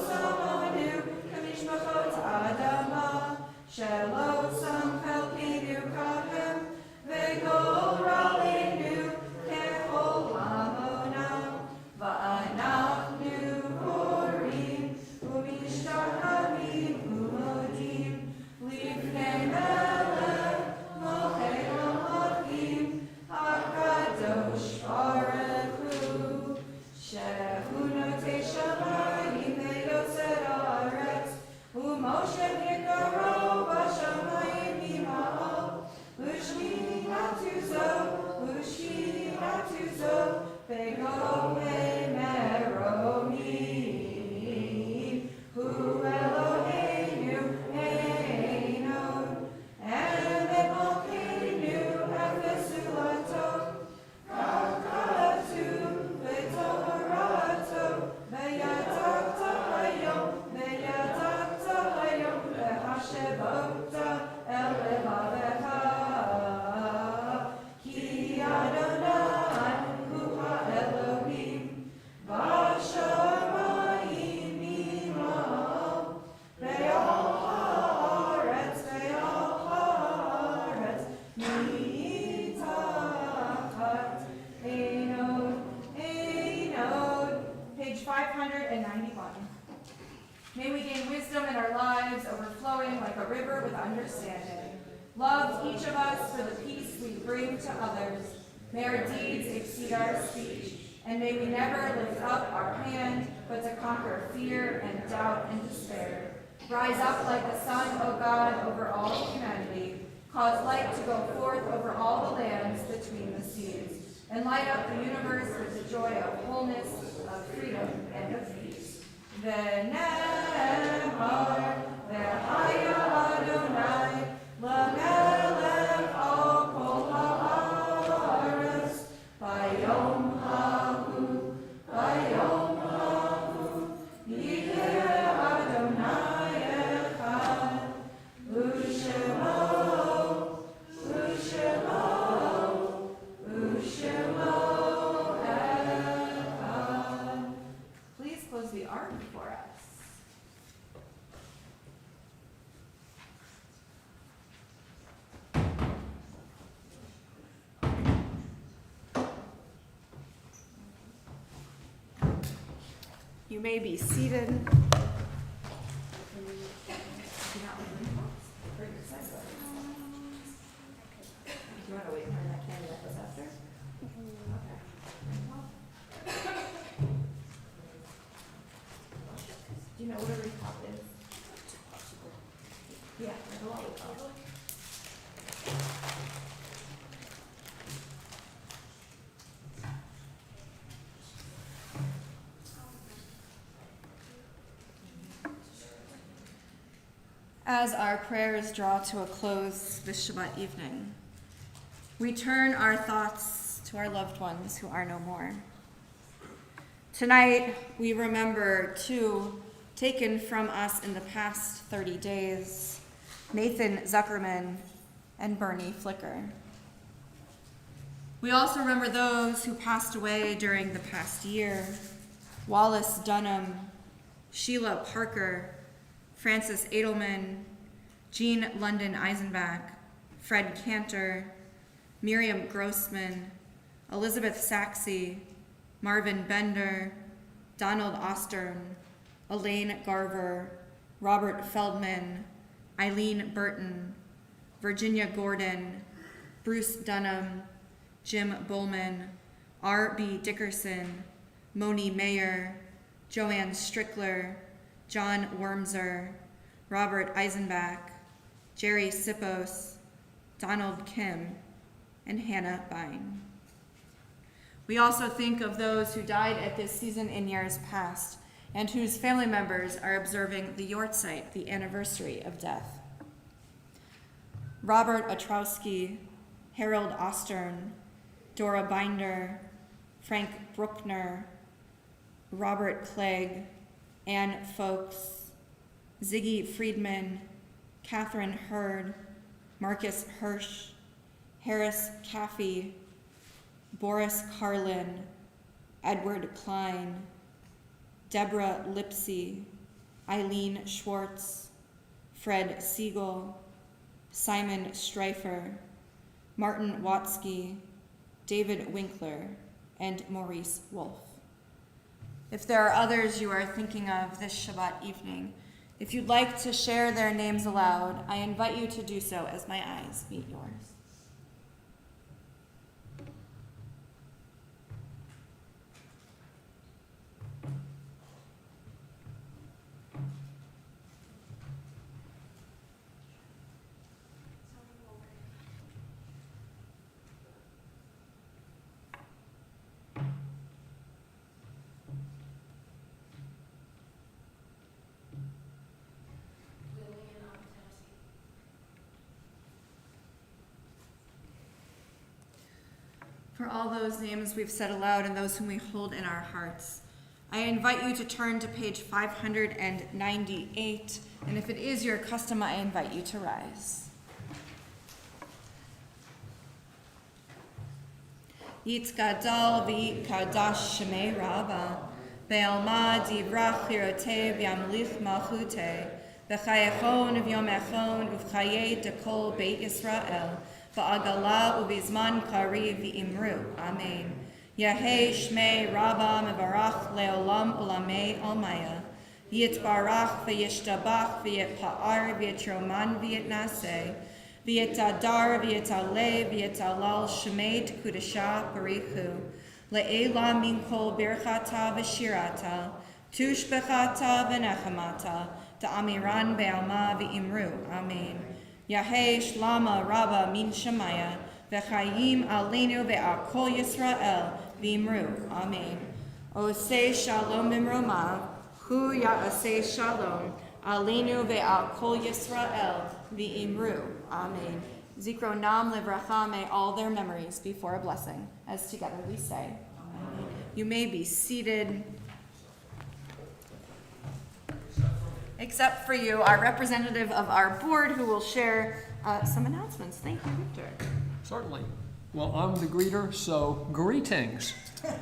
samonu kamishmachot adama, shelo samchel pinu kahem, v'gol raleinu kechol hamonam, va'anachnu korim, u'mishtahamim u'modim, lifnei melech molchei Elohim, hakadosh baruch hu. 591. May we gain wisdom in our lives, overflowing like a river with understanding. Love each of us for the peace we bring to others. May our deeds exceed our speech, and may we never lift up our hand, but to conquer fear and doubt and despair. Rise up like the sun, O God, over all humanity. Cause light to go forth over all the lands between the seas, and light up the universe with the joy of wholeness, of freedom, and of peace. V'ne'emar v'haya Adonai l'melech al kol ha'aretz bayom hahu yiheh Adonai echad u'shemo echad. Please close the ark for us. You may be seated. Do you want to wait for that candy that goes after? Okay. Do you know what a repop is? Yeah, like a lollipop. As our prayers draw to a close this Shabbat evening, we turn our thoughts to our loved ones who are no more. Tonight, we remember two taken from us in the past 30 days, Nathan Zuckerman and Bernie Flicker. We also remember those who passed away during the past year, Wallace Dunham, Sheila Parker, Francis Edelman, Jean London Eisenbach, Fred Cantor, Miriam Grossman, Elizabeth Saxey, Marvin Bender, Donald Ostern, Elaine Garver, Robert Feldman, Eileen Burton, Virginia Gordon, Bruce Dunham, Jim Bowman, R.B. Dickerson, Moni Mayer, Joanne Strickler, John Wormser, Robert Eisenbach, Jerry Sippos, Donald Kim, and Hannah Bine. We also think of those who died at this season in years past and whose family members are observing the Yortzeit, the anniversary of death. Robert Otrowski, Harold Ostern, Dora Binder, Frank Bruckner, Robert Clegg, Anne Folks, Ziggy Friedman, Catherine Hurd, Marcus Hirsch, Harris Caffey, Boris Carlin, Edward Klein, Deborah Lipsy, Eileen Schwartz, Fred Siegel, Simon Streifer, Martin Watsky, David Winkler, and Maurice Wolfe. If there are others you are thinking of this Shabbat evening, if you'd like to share their names aloud, I invite you to do so as my eyes meet yours. For all those names we've said aloud and those whom we hold in our hearts, I invite you to turn to page 598, and if it is your custom, I invite you to rise. Yitzgadal v'yitkadash shemei Rabba, be'alma divrach chirotei v'yamlich malchutei, v'chayechon v'yomechon uv'chayei dekol beit Yisrael, Ba'agala ubizman kari v'imru. Amen. Yahei Shmei Rabba Mevarach Leolam Ulamei Almaya. Yitbarach v'yishtabach v'yitpa'ar v'yitroman v'yitnaseh. V'yitadar v'yitaleh v'yitalal Shemei Kudasha Barichu. Le'ela min kol birchata v'shirata. Tushbechata v'nechamata. Ta'amiran be'alma v'imru. Amen. Yahei Shlama Rabba min Shemaya. V'chayim aleinu ve'al kol Yisrael v'imru. Amen. Osei shalom b'mromav. Hu ya'aseh shalom. Aleinu ve'al kol Yisrael v'imru. Amen. Zikro nam livracha, may all their memories be for a blessing, as together we say. Amen. You may be seated. Except for you, our representative of our board, who will share some announcements. Thank you, Victor. Certainly. Well, I'm the greeter, so greetings.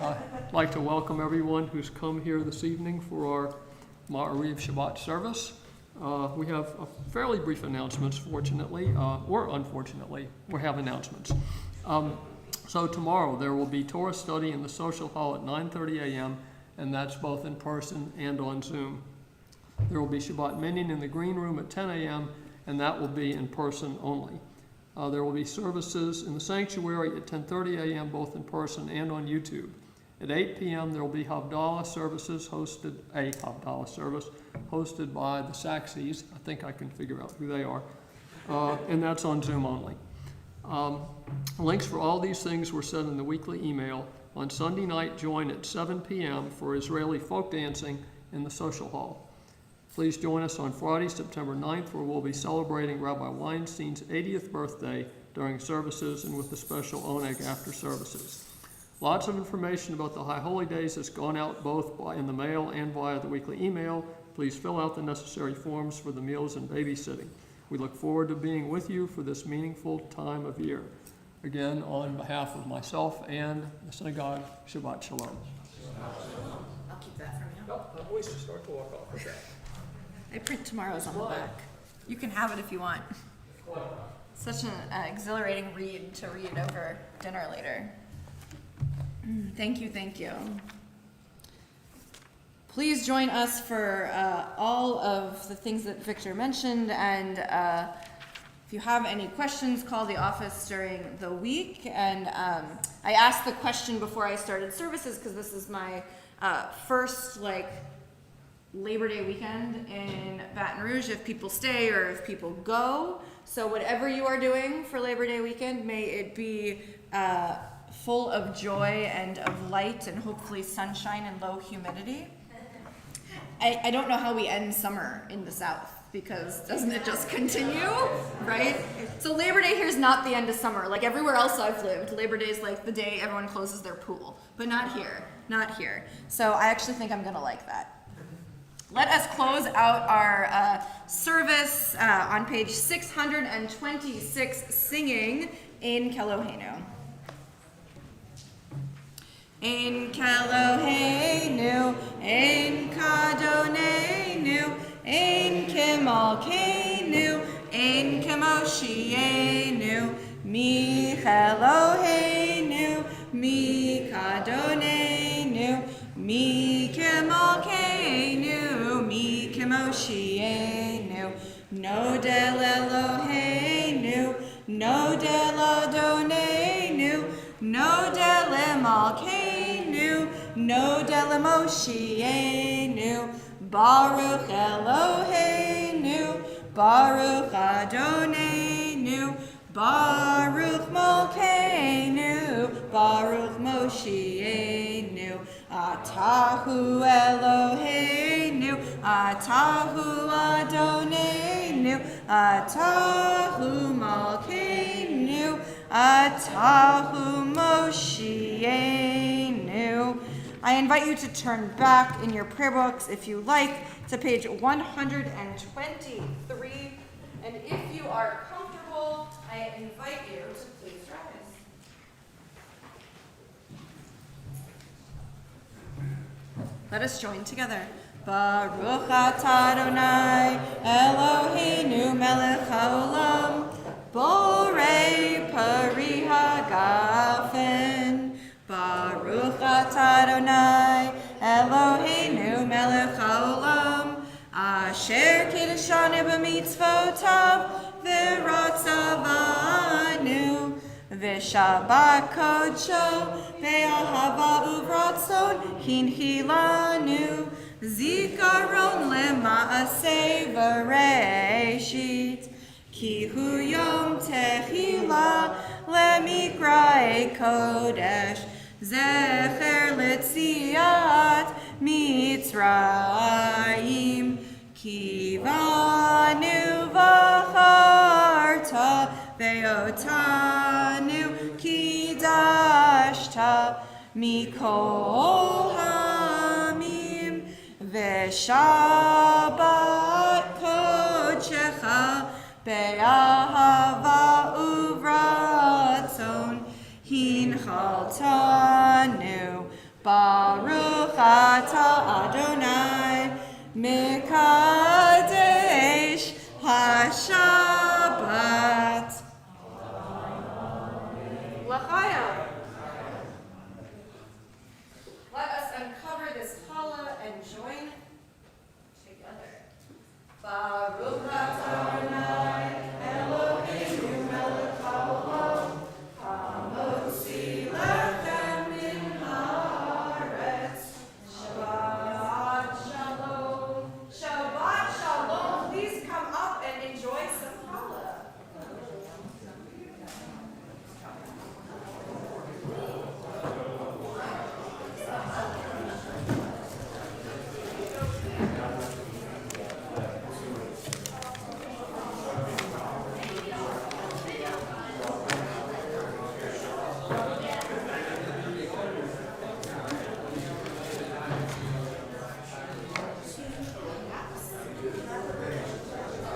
I'd like to welcome everyone who's come here this evening for our Erev Shabbat service. We have a fairly brief announcements, fortunately, or unfortunately, we have announcements. So tomorrow there will be Torah study in the social hall at 9:30 a.m., and that's both in person and on Zoom. There will be Shabbat Minyan in the green room at 10 a.m., and that will be in person only. There will be services in the sanctuary at 10:30 a.m., both in person and on YouTube. At 8 p.m., there will be Havdalah services hosted, a Havdalah service hosted by the Saxes. I think I can figure out who they are. And that's on Zoom only. Links for all these things were sent in the weekly email. On Sunday night, join at 7 p.m. for Israeli folk dancing in the social hall. Please join us on Friday, September 9th, where we'll be celebrating Rabbi Weinstein's 80th birthday during services and with a special oneg after services. Lots of information about the High Holy Days has gone out both in the mail and via the weekly email. Please fill out the necessary forms for the meals and babysitting. We look forward to being with you for this meaningful time of year. Again, on behalf of myself and the synagogue, Shabbat Shalom. I'll keep that from you. Oh, my voice will start to walk off with that. I print tomorrow's on the back. You can have it if you want. Such an exhilarating read to read over dinner later. Thank you, thank you. Please join us for all of the things that Victor mentioned, and if you have any questions, call the office during the week. And I asked the question before I started services because this is my first Labor Day weekend in Baton Rouge, if people stay or if people go. So whatever you are doing for Labor Day weekend, may it be full of joy and of light and hopefully sunshine and low humidity. I don't know how we end summer in the South, because doesn't it just continue, right? So Labor Day here is not the end of summer. Like everywhere else I've lived, Labor Day is like the day everyone closes their pool, but not here, not here. So I actually think I'm gonna like that. Let us close out our service on page 626, singing in Kelohenu. In Kelohenu, in Kadonenu, in Kimalkenu, in Kemoshienu, mi Kelohenu, mi Kadonenu, mi Kimalkenu, mi Kemoshienu, no del Elohenu, no del Adonenu, no del Malkeinu, no del Moshienu, Baruch Eloheinu, Baruch Adonenu, Baruch Malkeinu, Baruch Moshienu, Atahu Eloheinu, Atahu Adonenu, Atahu Malkeinu, Atahu Moshienu. I invite you to turn back in your prayer books, if you like, to page 123. And if you are comfortable, I invite you to please rise. Let us join together. Baruch atah Adonai Eloheinu melech haolam, borei pari hagafen. Baruch Adonai Eloheinu melech haolam asher kiddushanu b'mitzvotav v'ratzavanu v'shabbat kodsho ve'ahava uvratzon hinchilanu zikaron lema'aseh v'reishit ki hu yom tehila lemikrae kodesh zecher letziat mitzrayim ki vanu v'charta ve'otanu kidashta mikol hamim v'shabbat kodshecha be'ahava uvratzon hinchaltanu baruch ata Adonai mekadesh hashabbat. L'chaim. Let us uncover this challah and join together. Baruch atah Adonai Eloheinu melech haolam hamotzi lechem min haaretz. Shabbat shalom. Shabbat shalom. Please come up and enjoy some challah.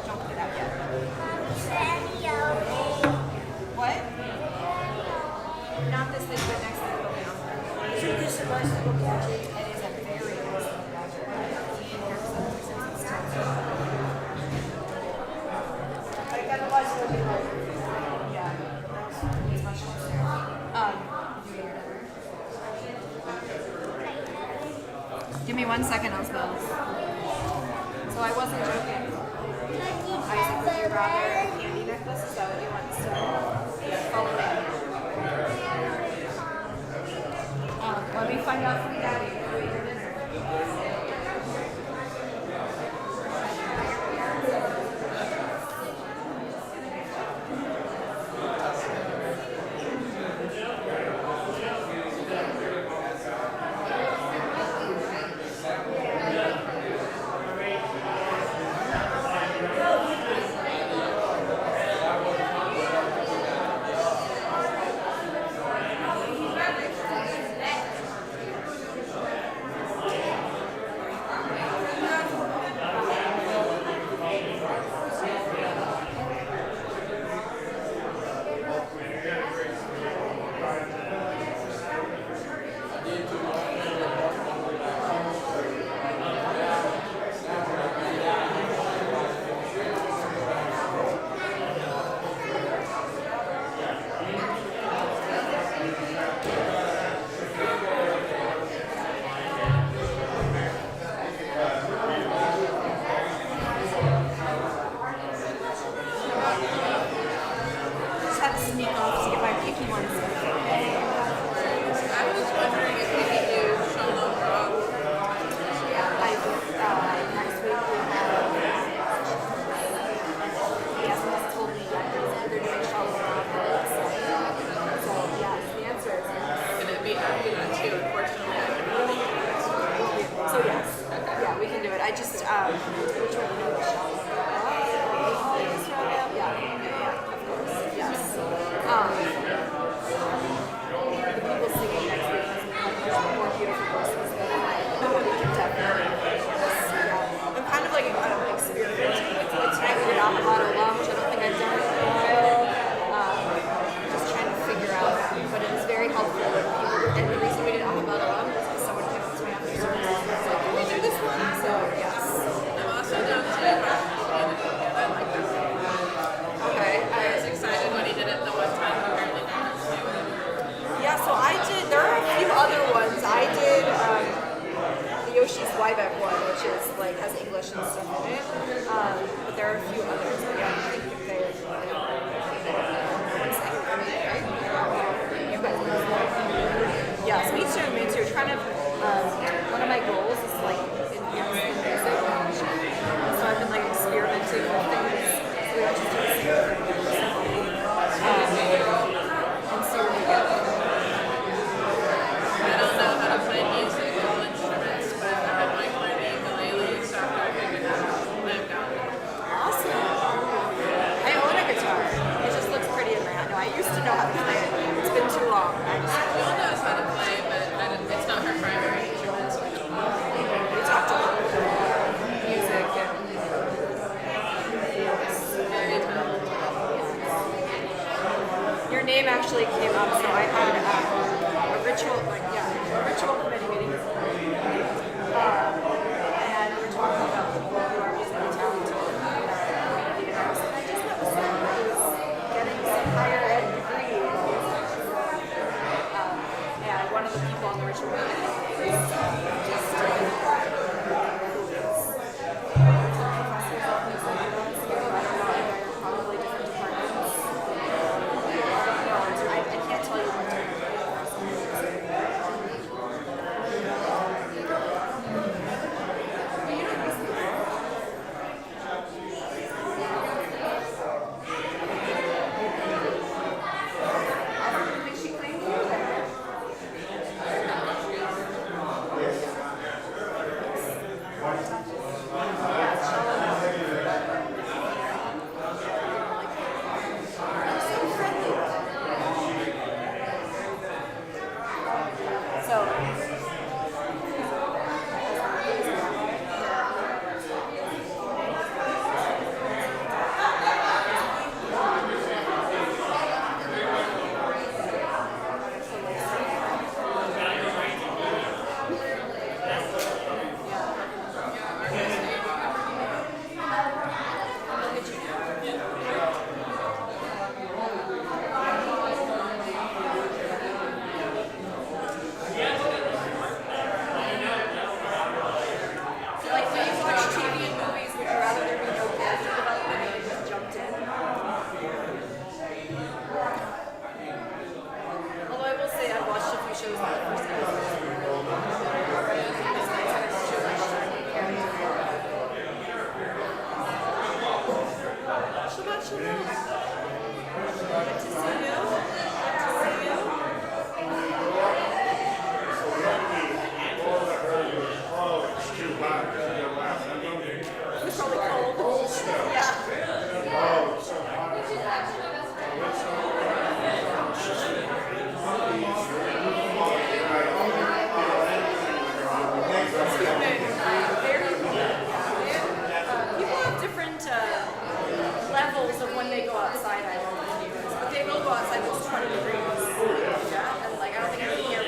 Don't put it out yet. What? Not this thing, but next thing will be on there. It is a very nice little gadget. Give me 1 second, I'll spell this. So I wasn't joking. Isaac, would you rather a candy necklace? Is that what you want? So, follow me. Let me find out from Daddy. Who ate your dinner? Just had to sneak off to get my picky ones. I was wondering if we could do Shalom Rock. Next week we have. Yes, just told me that they're doing Shalom Rock. So yes, the answer is yes. Can it be after that too? Unfortunately, I can only do it. So yes, yeah, we can do it. I just which one do you know? Shalom Rock. Yeah, of course, yes. The people singing next week has more beautiful voices than I. We can definitely. Yeah. I'm kind of like experimenting with tonight we did avocado lunch, which I don't think I've done before. Just trying to figure out, but it was very helpful when people. And the reason we did avocado lunch was because someone came up to me after service and was like, "Can we do this one?" So yes. I'm also down to like has English and stuff in it. But there are a few others. But yeah, I think that they. You guys know. Yes, me too. Me too. Kind of. One of my goals is like enhancing music. So I've been like experimenting with things. So we actually do the same thing. And see where we go. I don't know how to play music, all instruments, but I like learning the ukulele, so after I figured that out, I've got it. Awesome. I own a guitar. It just looks pretty in my hand. No, I used to know how to play it. It's been too long. Jill knows how to play, but it's not her primary instrument, so I don't know. We talked about music and Very talented. your name actually came up. So I had a ritual, a ritual committee meeting. And we were talking about people who are musically talented in our community. And I was like, I just met someone who's getting some higher ed degree in music. And one of the people on the ritual committee is just probably different departments. I can't tell you what she claimed you there. Like when you watch TV and movies, would you rather there be no character development and you just jumped in? Although I will say I've watched a few shows that the first episode is really good. It's nice to have too much time with character. Shabbat shalom. Good to see you. Good to see you. It was probably cold. Yeah. People have different levels of when they go outside, I believe. But they will go outside when it's 20 degrees. Yeah, and like I don't think I can hear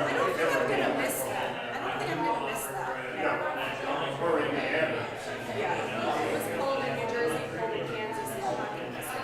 I don't think I'm gonna miss that. I don't think I'm gonna miss that. Yeah. It was cold in New Jersey, cold in Kansas, and I'm not gonna miss that.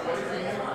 Raise your hand.